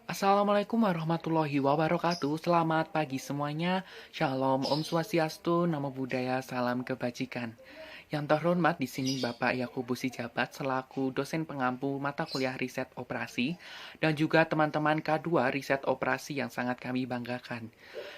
Assalamualaikum warahmatullahi wabarakatuh. Selamat pagi semuanya. Shalom, Om Swastiastu, Namo Buddhaya, salam kebajikan. Yang terhormat di sini Bapak Yakubus Jabat selaku dosen pengampu mata kuliah riset operasi dan juga teman-teman K2 riset operasi yang sangat kami banggakan.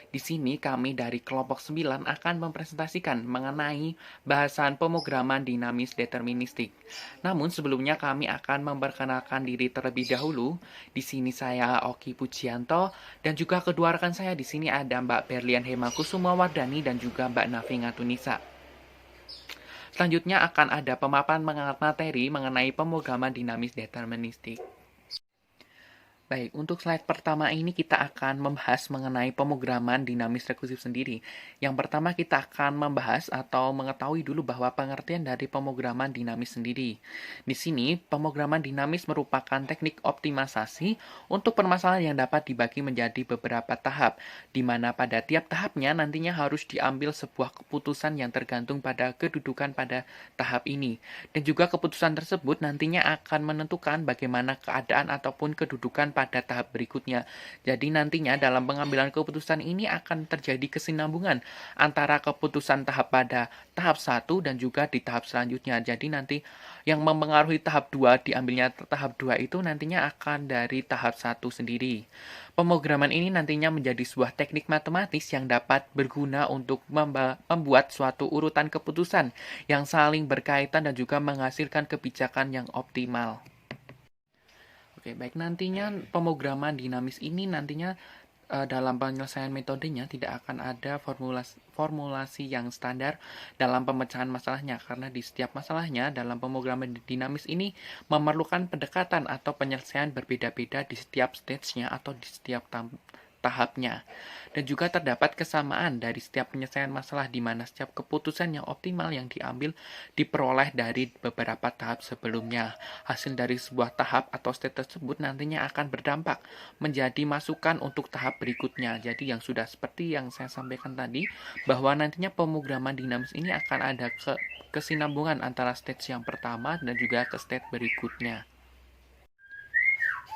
Di sini kami dari kelompok 9 akan mempresentasikan mengenai bahasan pemrograman dinamis deterministik. Namun sebelumnya kami akan memperkenalkan diri terlebih dahulu. Di sini saya Oki Pujianto dan juga kedua rekan saya di sini ada Mbak Berlian Hemakusuma Wardani dan juga Mbak Nafi Ngatunisa. Selanjutnya akan ada pemaparan materi mengenai pemrograman dinamis deterministik. Baik, untuk slide pertama ini kita akan membahas mengenai pemrograman dinamis rekursif sendiri. Yang pertama kita akan membahas atau mengetahui dulu bahwa pengertian dari pemrograman dinamis sendiri. Di sini, pemrograman dinamis merupakan teknik optimalisasi untuk permasalahan yang dapat dibagi menjadi beberapa tahap, di mana pada tiap tahapnya nantinya harus diambil sebuah keputusan yang tergantung pada kedudukan pada tahap ini. Dan juga keputusan tersebut nantinya akan menentukan bagaimana keadaan ataupun kedudukan pada tahap berikutnya. Jadi nantinya dalam pengambilan keputusan ini akan terjadi kesinambungan antara keputusan tahap pada tahap 1 dan juga di tahap selanjutnya. Jadi nanti yang mempengaruhi tahap 2 diambilnya tahap 2 itu nantinya akan dari tahap 1 sendiri. Pemrograman ini nantinya menjadi sebuah teknik matematis yang dapat berguna untuk membuat suatu urutan keputusan yang saling berkaitan dan juga menghasilkan kebijakan yang optimal. Oke, baik, nantinya pemrograman dinamis ini nantinya dalam penyelesaian metodenya tidak akan ada formulasi yang standar dalam pemecahan masalahnya karena di setiap masalahnya dalam pemrograman dinamis ini memerlukan pendekatan atau penyelesaian berbeda-beda di setiap stage-nya atau di setiap tahapnya. Dan juga terdapat kesamaan dari setiap penyelesaian masalah di mana setiap keputusan yang optimal yang diambil diperoleh dari beberapa tahap sebelumnya. Hasil dari sebuah tahap atau stage tersebut nantinya akan berdampak menjadi masukan untuk tahap berikutnya. Jadi yang sudah seperti yang saya sampaikan tadi, bahwa nantinya pemrograman dinamis ini akan ada kesinambungan antara stage yang pertama dan juga ke stage berikutnya.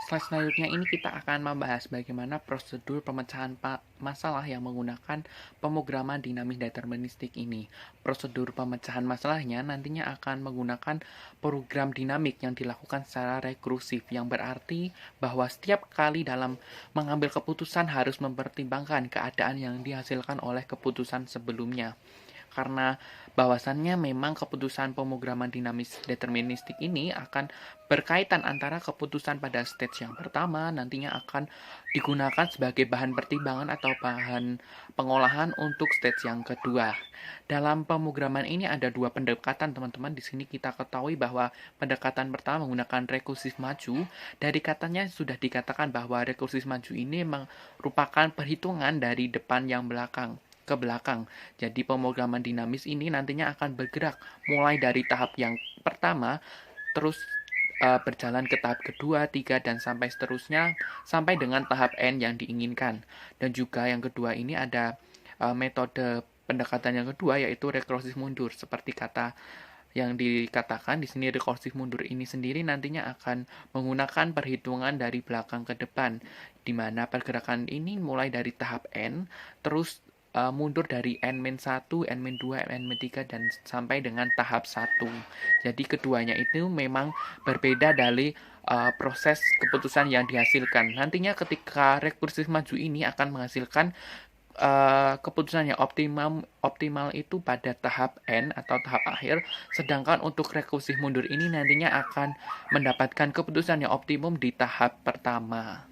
Slide selanjutnya ini kita akan membahas bagaimana prosedur pemecahan masalah yang menggunakan pemrograman dinamis deterministik ini. Prosedur pemecahan masalahnya nantinya akan menggunakan program dinamik yang dilakukan secara rekursif, yang berarti bahwa setiap kali dalam mengambil keputusan harus mempertimbangkan keadaan yang dihasilkan oleh keputusan sebelumnya. Karena bahwasannya memang keputusan pemrograman dinamis deterministik ini akan berkaitan antara keputusan pada stage yang pertama nantinya akan digunakan sebagai bahan pertimbangan atau bahan pengolahan untuk stage yang kedua. Dalam pemrograman ini ada dua pendekatan teman-teman. Di sini kita ketahui bahwa pendekatan pertama menggunakan rekursif maju. Dari katanya sudah dikatakan bahwa rekursif maju ini merupakan perhitungan dari depan yang ke belakang. Jadi pemrograman dinamis ini nantinya akan bergerak mulai dari tahap yang pertama, terus berjalan ke tahap kedua, tiga, dan sampai seterusnya, sampai dengan tahap N yang diinginkan. Dan juga yang kedua ini ada metode pendekatan yang kedua, yaitu rekursif mundur. Seperti kata yang dikatakan di sini, rekursif mundur ini sendiri nantinya akan menggunakan perhitungan dari belakang ke depan, di mana pergerakan ini mulai dari tahap N, terus mundur dari N-1, N-2, N-3, dan sampai dengan tahap 1. Jadi keduanya itu memang berbeda dari proses keputusan yang dihasilkan. Nantinya ketika rekursif maju ini akan menghasilkan keputusan yang optimal itu pada tahap N atau tahap akhir, sedangkan untuk rekursif mundur ini nantinya akan mendapatkan keputusan yang optimum di tahap pertama.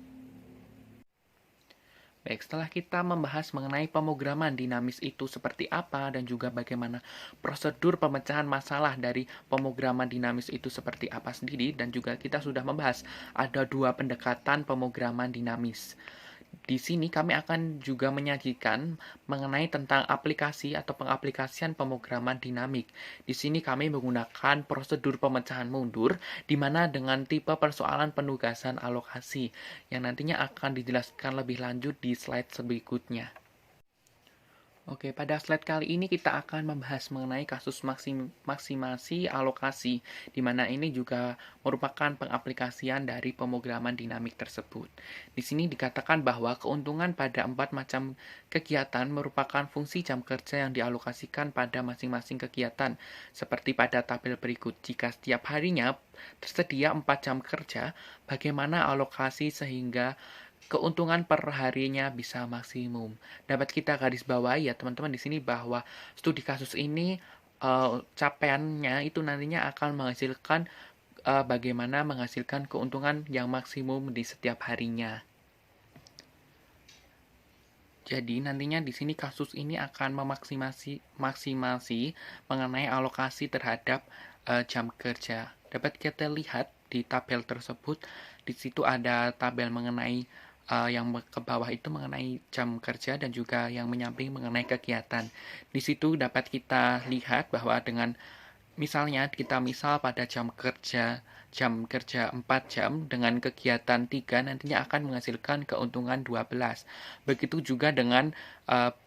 Baik, setelah kita membahas mengenai pemrograman dinamis itu seperti apa dan juga bagaimana prosedur pemecahan masalah dari pemrograman dinamis itu seperti apa sendiri, dan juga kita sudah membahas ada dua pendekatan pemrograman dinamis. Di sini kami akan juga menyajikan mengenai tentang aplikasi atau pengaplikasian pemrograman dinamik. Di sini kami menggunakan prosedur pemecahan mundur, di mana dengan tipe persoalan penugasan alokasi, yang nantinya akan dijelaskan lebih lanjut di slide berikutnya. Oke, pada slide kali ini kita akan membahas mengenai kasus maksimasi alokasi, di mana ini juga merupakan pengaplikasian dari pemrograman dinamik tersebut. Di sini dikatakan bahwa keuntungan pada 4 macam kegiatan merupakan fungsi jam kerja yang dialokasikan pada masing-masing kegiatan, seperti pada tabel berikut. Jika setiap harinya tersedia 4 jam kerja, bagaimana alokasi sehingga keuntungan per harinya bisa maksimum. Dapat kita garis bawahi ya teman-teman di sini bahwa studi kasus ini capaiannya itu nantinya akan menghasilkan bagaimana menghasilkan keuntungan yang maksimum di setiap harinya. Jadi nantinya di sini kasus ini akan maksimasi mengenai alokasi terhadap jam kerja. Dapat kita lihat di tabel tersebut, di situ ada tabel mengenai yang ke bawah itu mengenai jam kerja dan juga yang menyamping mengenai kegiatan. Di situ dapat kita lihat bahwa dengan misalnya kita pada jam kerja 4 jam dengan kegiatan 3 nantinya akan menghasilkan keuntungan 12. Begitu juga dengan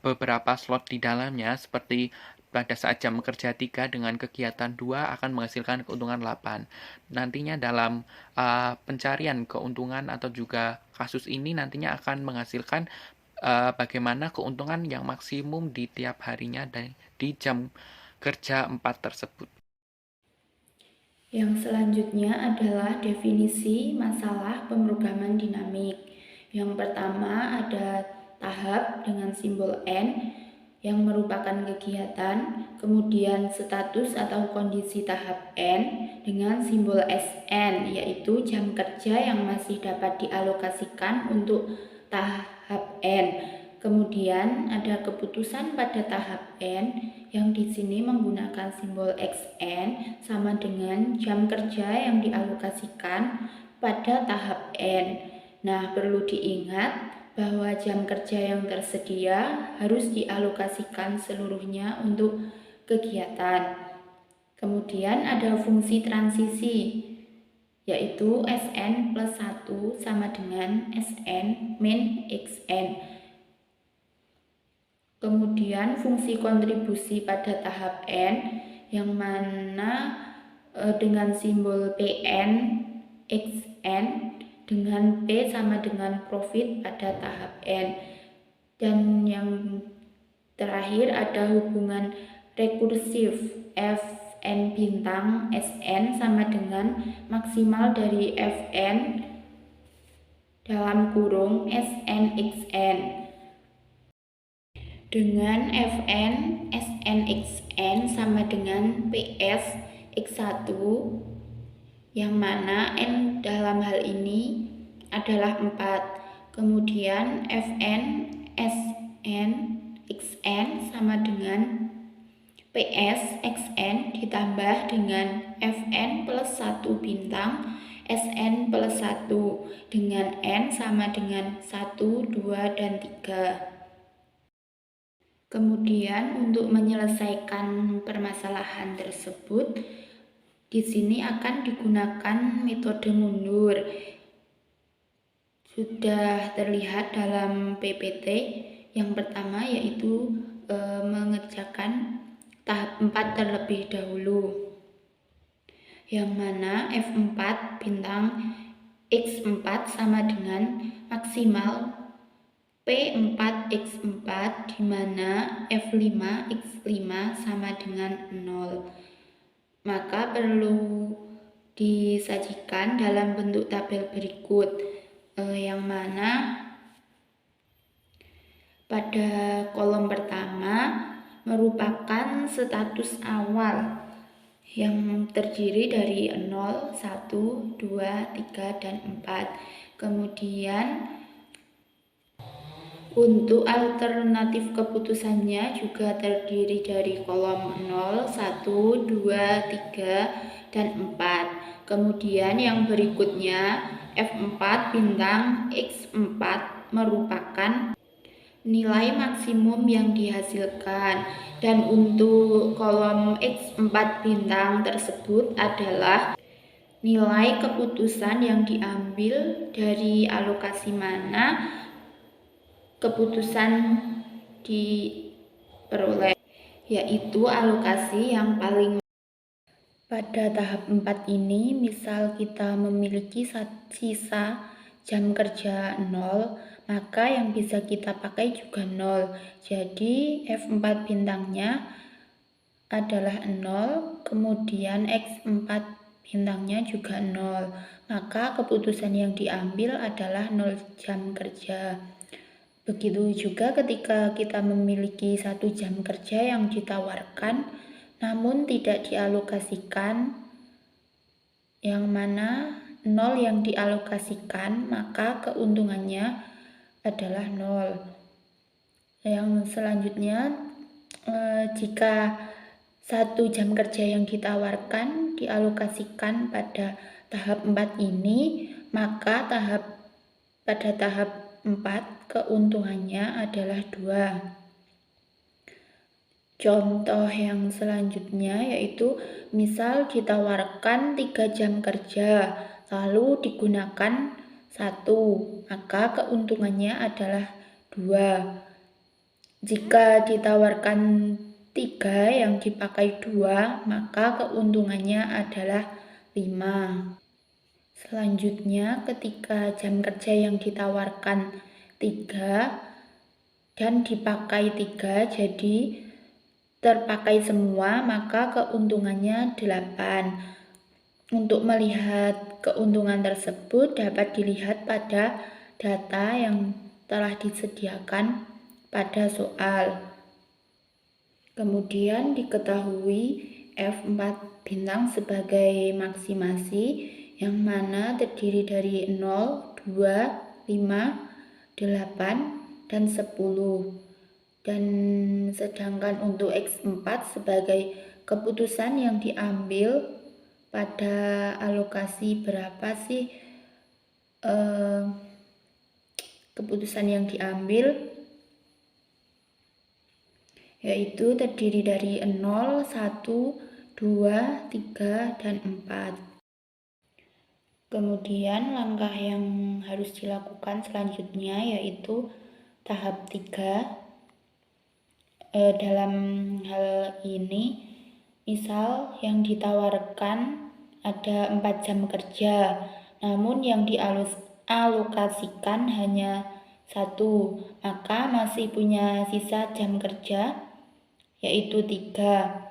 beberapa slot di dalamnya seperti pada saat jam kerja 3 dengan kegiatan 2 akan menghasilkan keuntungan 8. Nantinya dalam pencarian keuntungan atau juga kasus ini nantinya akan menghasilkan bagaimana keuntungan yang maksimum di tiap harinya di jam kerja 4 tersebut. Yang selanjutnya adalah definisi masalah pemrograman dinamik. Yang pertama ada tahap dengan simbol N yang merupakan kegiatan, kemudian status atau kondisi tahap N dengan simbol SN, yaitu jam kerja yang masih dapat dialokasikan untuk tahap N. Kemudian ada keputusan pada tahap N yang di sini menggunakan simbol XN sama dengan jam kerja yang dialokasikan pada tahap N. Nah, perlu diingat bahwa jam kerja yang tersedia harus dialokasikan seluruhnya untuk kegiatan. Kemudian ada fungsi transisi, yaitu SN plus 1 sama dengan SN min XN. Kemudian fungsi kontribusi pada tahap N yang mana dengan simbol PN XN dengan P sama dengan profit pada tahap N. Dan yang terakhir ada hubungan rekursif Fn bintang Sn sama dengan maksimal dari Fn dalam kurung Sn xn. Dengan Fn Snxn sama dengan Ps x1 yang mana N dalam hal ini adalah 4. Kemudian Fn Sn xn sama dengan Ps xn ditambah dengan Fn plus 1 bintang Sn plus 1 dengan N sama dengan 1, 2, dan 3. Kemudian untuk menyelesaikan permasalahan tersebut, di sini akan digunakan metode mundur. Sudah terlihat dalam PPT yang pertama yaitu mengerjakan tahap 4 terlebih dahulu. Yang mana F4 bintang X4 sama dengan maksimal P4X4 di mana F5X5 sama dengan 0. Maka perlu disajikan dalam bentuk tabel berikut yang mana pada kolom pertama merupakan status awal yang terdiri dari 0, 1, 2, 3, dan 4. Kemudian untuk alternatif keputusannya juga terdiri dari kolom 0, 1, 2, 3, dan 4. Kemudian yang berikutnya F4 bintang X4 merupakan nilai maksimum yang dihasilkan. Dan untuk kolom X4 bintang tersebut adalah nilai keputusan yang diambil dari alokasi mana keputusan peroleh, yaitu alokasi yang paling. Pada tahap 4 ini, misal kita memiliki sisa jam kerja 0, maka yang bisa kita pakai juga 0. Jadi F4 bintangnya adalah 0, kemudian X4 bintangnya juga 0. Maka keputusan yang diambil adalah 0 jam kerja. Begitu juga ketika kita memiliki 1 jam kerja yang ditawarkan, namun tidak dialokasikan, yang mana 0 yang dialokasikan, maka keuntungannya adalah 0. Yang selanjutnya, jika 1 jam kerja yang ditawarkan dialokasikan pada tahap 4 ini, maka pada tahap 4 keuntungannya adalah 2. Contoh yang selanjutnya yaitu misal ditawarkan 3 jam kerja lalu digunakan 1, maka keuntungannya adalah 2. Jika ditawarkan 3 yang dipakai 2, maka keuntungannya adalah 5. Selanjutnya, ketika jam kerja yang ditawarkan 3 dan dipakai 3, jadi terpakai semua, maka keuntungannya 8. Untuk melihat keuntungan tersebut dapat dilihat pada data yang telah disediakan pada soal. Kemudian diketahui F4 bintang sebagai maksimasi yang mana terdiri dari 0, 2, 5, 8, dan 10. Dan sedangkan untuk X4 sebagai keputusan yang diambil pada alokasi berapa sih keputusan yang diambil, yaitu terdiri dari 0, 1, 2, 3, dan 4. Kemudian langkah yang harus dilakukan selanjutnya yaitu tahap 3. Dalam hal ini, misal yang ditawarkan ada 4 jam kerja, namun yang dialokasikan hanya 1, maka masih punya sisa jam kerja yaitu 3.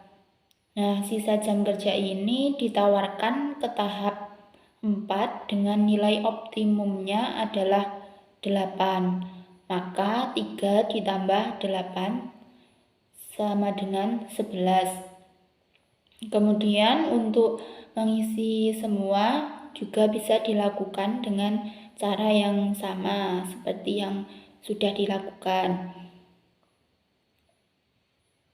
Nah, sisa jam kerja ini ditawarkan ke tahap 4 dengan nilai optimumnya adalah 8. Maka 3 ditambah 8 sama dengan 11. Kemudian untuk mengisi semua juga bisa dilakukan dengan cara yang sama seperti yang sudah dilakukan.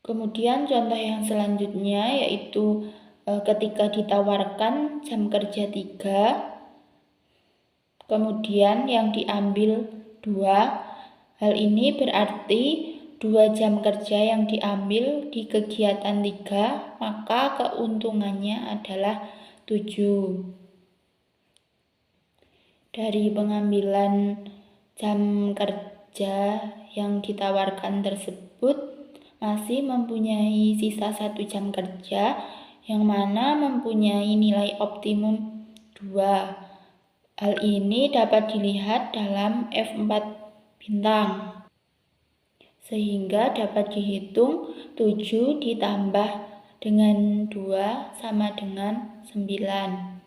Kemudian contoh yang selanjutnya yaitu ketika ditawarkan jam kerja 3, kemudian yang diambil 2, hal ini berarti 2 jam kerja yang diambil di kegiatan 3, maka keuntungannya adalah 7. Dari pengambilan jam kerja yang ditawarkan tersebut masih mempunyai sisa 1 jam kerja yang mana mempunyai nilai optimum 2. Hal ini dapat dilihat dalam F4 bintang. Sehingga dapat dihitung 7 ditambah dengan 2 sama dengan 9.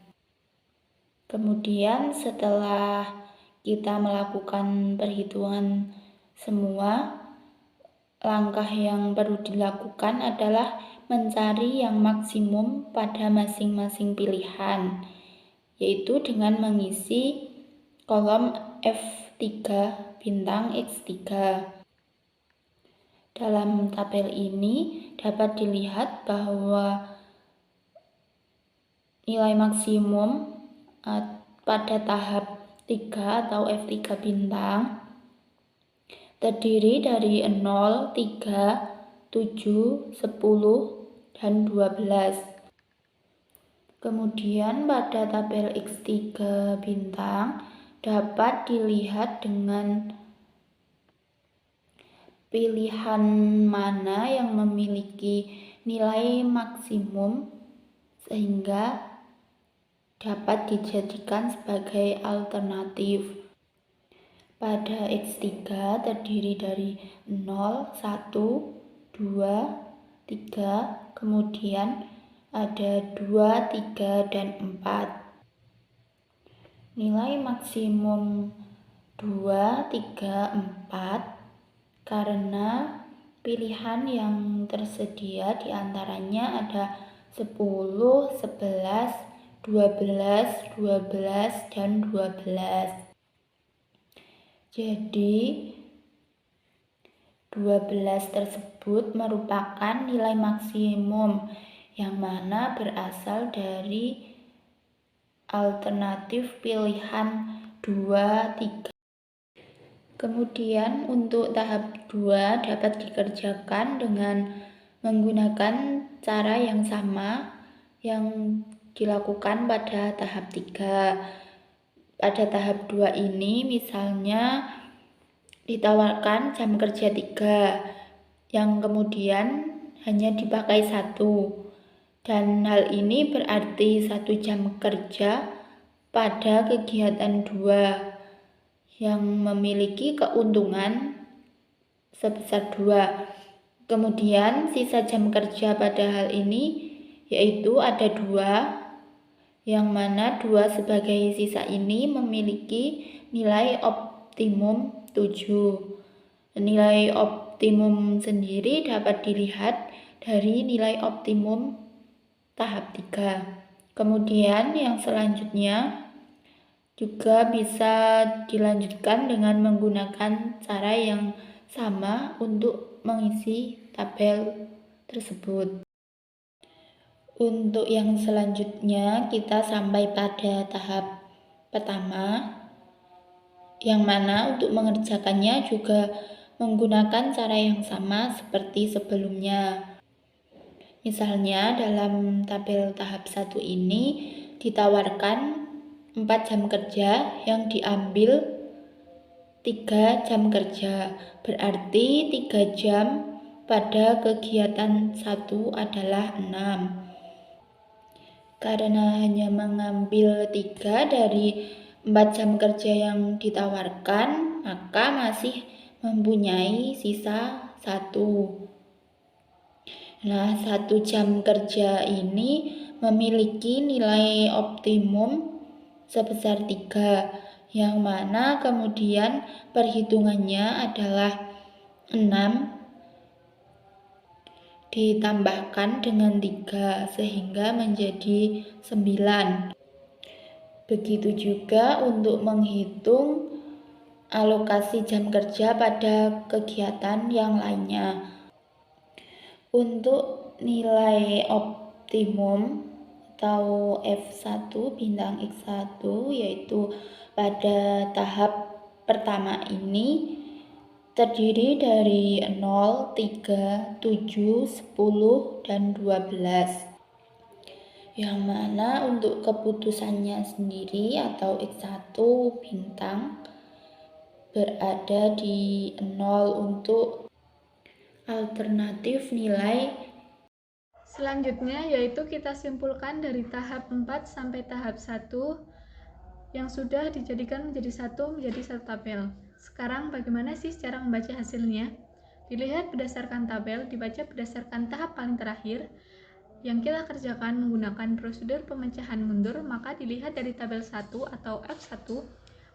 Kemudian setelah kita melakukan perhitungan semua, langkah yang perlu dilakukan adalah mencari yang maksimum pada masing-masing pilihan, yaitu dengan mengisi kolom F3 bintang X3. Dalam tabel ini dapat dilihat bahwa nilai maksimum pada tahap 3 atau F3 bintang terdiri dari 0, 3, 7, 10, dan 12. Kemudian pada tabel X3 bintang dapat dilihat dengan pilihan mana yang memiliki nilai maksimum sehingga dapat dijadikan sebagai alternatif. Pada X3 terdiri dari 0, 1, 2, 3, kemudian ada 2, 3, dan 4. Nilai maksimum 2, 3, 4 karena pilihan yang tersedia diantaranya ada 10, 11, 12, 12, dan 12. Jadi 12 tersebut merupakan nilai maksimum yang mana berasal dari alternatif pilihan 2, 3. Kemudian untuk tahap 2 dapat dikerjakan dengan menggunakan cara yang sama yang dilakukan pada tahap 3. Pada tahap 2 ini misalnya ditawarkan jam kerja 3 yang kemudian hanya dipakai 1. Dan hal ini berarti 1 jam kerja pada kegiatan 2 yang memiliki keuntungan sebesar 2. Kemudian sisa jam kerja pada hal ini yaitu ada 2, yang mana 2 sebagai sisa ini memiliki nilai optimum 7. Nilai optimum sendiri dapat dilihat dari nilai optimum tahap 3. Kemudian yang selanjutnya juga bisa dilanjutkan dengan menggunakan cara yang sama untuk mengisi tabel tersebut. Untuk yang selanjutnya kita sampai pada tahap pertama, yang mana untuk mengerjakannya juga menggunakan cara yang sama seperti sebelumnya. Misalnya dalam tabel tahap 1 ini ditawarkan 4 jam kerja yang diambil 3 jam kerja. Berarti 3 jam pada kegiatan 1 adalah 6. Karena hanya mengambil 3 dari 4 jam kerja yang ditawarkan, maka masih mempunyai sisa 1. Nah, 1 jam kerja ini memiliki nilai optimum sebesar 3, yang mana kemudian perhitungannya adalah 6 ditambahkan dengan 3 sehingga menjadi 9. Begitu juga untuk menghitung alokasi jam kerja pada kegiatan yang lainnya. Untuk nilai optimum atau F1 bintang X1 yaitu pada tahap pertama ini terdiri dari 0, 3, 7, 10, dan 12. Yang mana untuk keputusannya sendiri atau X1 bintang berada di 0 untuk alternatif nilai. Selanjutnya yaitu kita simpulkan dari tahap 4 sampai tahap 1 yang sudah dijadikan menjadi satu tabel. Sekarang bagaimana sih cara membaca hasilnya? Dilihat berdasarkan tabel, dibaca berdasarkan tahap paling terakhir. Yang kita kerjakan menggunakan prosedur pemecahan mundur, maka dilihat dari tabel 1 atau F1,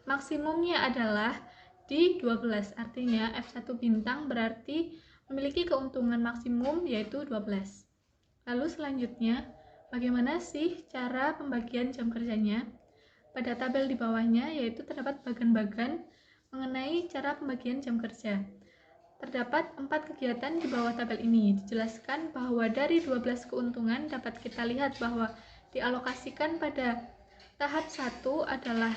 maksimumnya adalah di 12. Artinya F1 bintang berarti memiliki keuntungan maksimum yaitu 12. Lalu selanjutnya, bagaimana sih cara pembagian jam kerjanya? Pada tabel di bawahnya yaitu terdapat bagan-bagan mengenai cara pembagian jam kerja. Terdapat 4 kegiatan di bawah tabel ini. Dijelaskan bahwa dari 12 keuntungan dapat kita lihat bahwa dialokasikan pada tahap 1 adalah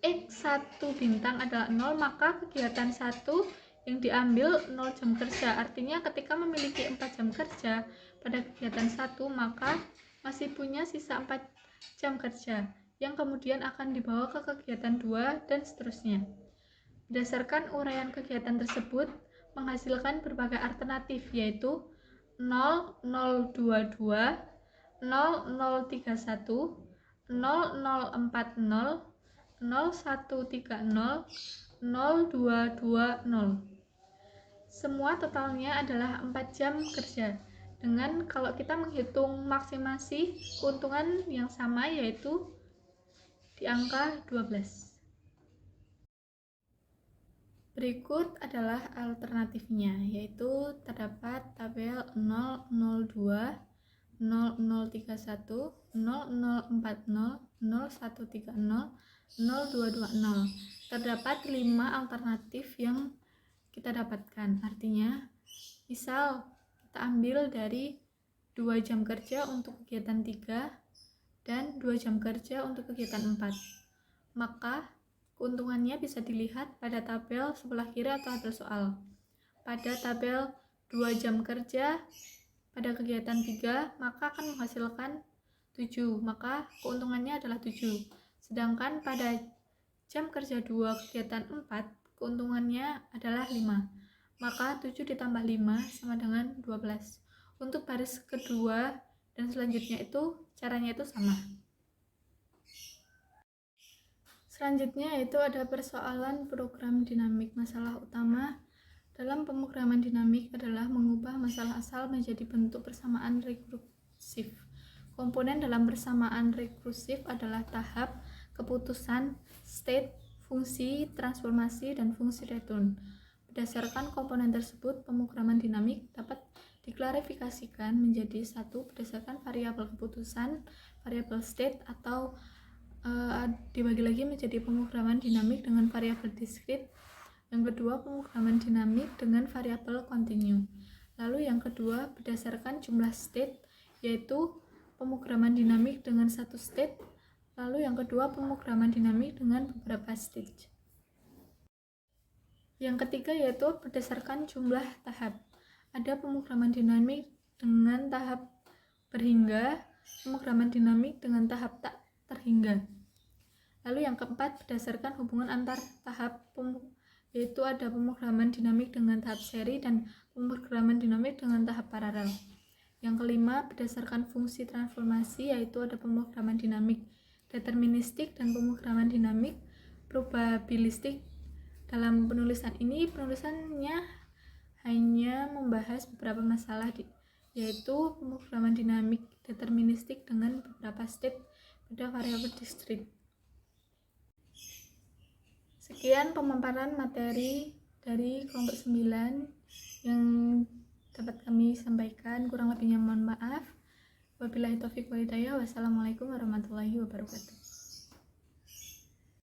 X1 bintang adalah 0, maka kegiatan 1 yang diambil 0 jam kerja. Artinya ketika memiliki 4 jam kerja pada kegiatan 1, maka masih punya sisa 4 jam kerja yang kemudian akan dibawa ke kegiatan 2 dan seterusnya. Berdasarkan uraian kegiatan tersebut, menghasilkan berbagai alternatif, yaitu 0022, 0031, 0040, 0130, 0220. Semua totalnya adalah 4 jam kerja. Dengan kalau kita menghitung maksimasi keuntungan yang sama, yaitu di angka 12. Berikut adalah alternatifnya, yaitu terdapat tabel 002, 0031, 0040, 0130, 0220. Terdapat 5 alternatif yang kita dapatkan. Artinya, misal kita ambil dari 2 jam kerja untuk kegiatan 3 dan 2 jam kerja untuk kegiatan 4. Maka keuntungannya bisa dilihat pada tabel sebelah kiri atau tabel soal. Pada tabel 2 jam kerja pada kegiatan 3, maka akan menghasilkan 7, maka keuntungannya adalah 7. Sedangkan pada jam kerja 2 kegiatan 4, keuntungannya adalah 5, maka 7 ditambah 5 sama dengan 12. Untuk baris kedua dan selanjutnya itu caranya itu sama. Selanjutnya yaitu ada persoalan program dinamik. Masalah utama dalam pemrograman dinamik adalah mengubah masalah asal menjadi bentuk persamaan rekursif. Komponen dalam persamaan rekursif adalah tahap, keputusan, state, fungsi transformasi, dan fungsi return. Berdasarkan komponen tersebut, pemrograman dinamik dapat diklarifikasikan menjadi satu berdasarkan variabel keputusan, variabel state, atau dibagi lagi menjadi pemrograman dinamik dengan variabel diskrit. Yang kedua, pemrograman dinamik dengan variabel kontinu. Lalu yang kedua, berdasarkan jumlah state, yaitu pemrograman dinamik dengan satu state. Lalu yang kedua, pemrograman dinamik dengan beberapa stage. Yang ketiga yaitu berdasarkan jumlah tahap. Ada pemrograman dinamik dengan tahap berhingga, pemrograman dinamik dengan tahap tak terhingga. Lalu yang keempat, berdasarkan hubungan antar tahap, yaitu ada pemrograman dinamik dengan tahap seri dan pemrograman dinamik dengan tahap paralel. Yang kelima, berdasarkan fungsi transformasi, yaitu ada pemrograman dinamik deterministik dan pemrograman dinamik probabilistik. Dalam penulisan ini, penulisannya hanya membahas beberapa masalah, yaitu pemrograman dinamik deterministik dengan beberapa state pada variabel diskrit. Sekian pemaparan materi dari kelompok 9 yang dapat kami sampaikan. Kurang lebihnya mohon maaf. Wabillahi taufiq wal hidayah. Wassalamualaikum warahmatullahi wabarakatuh.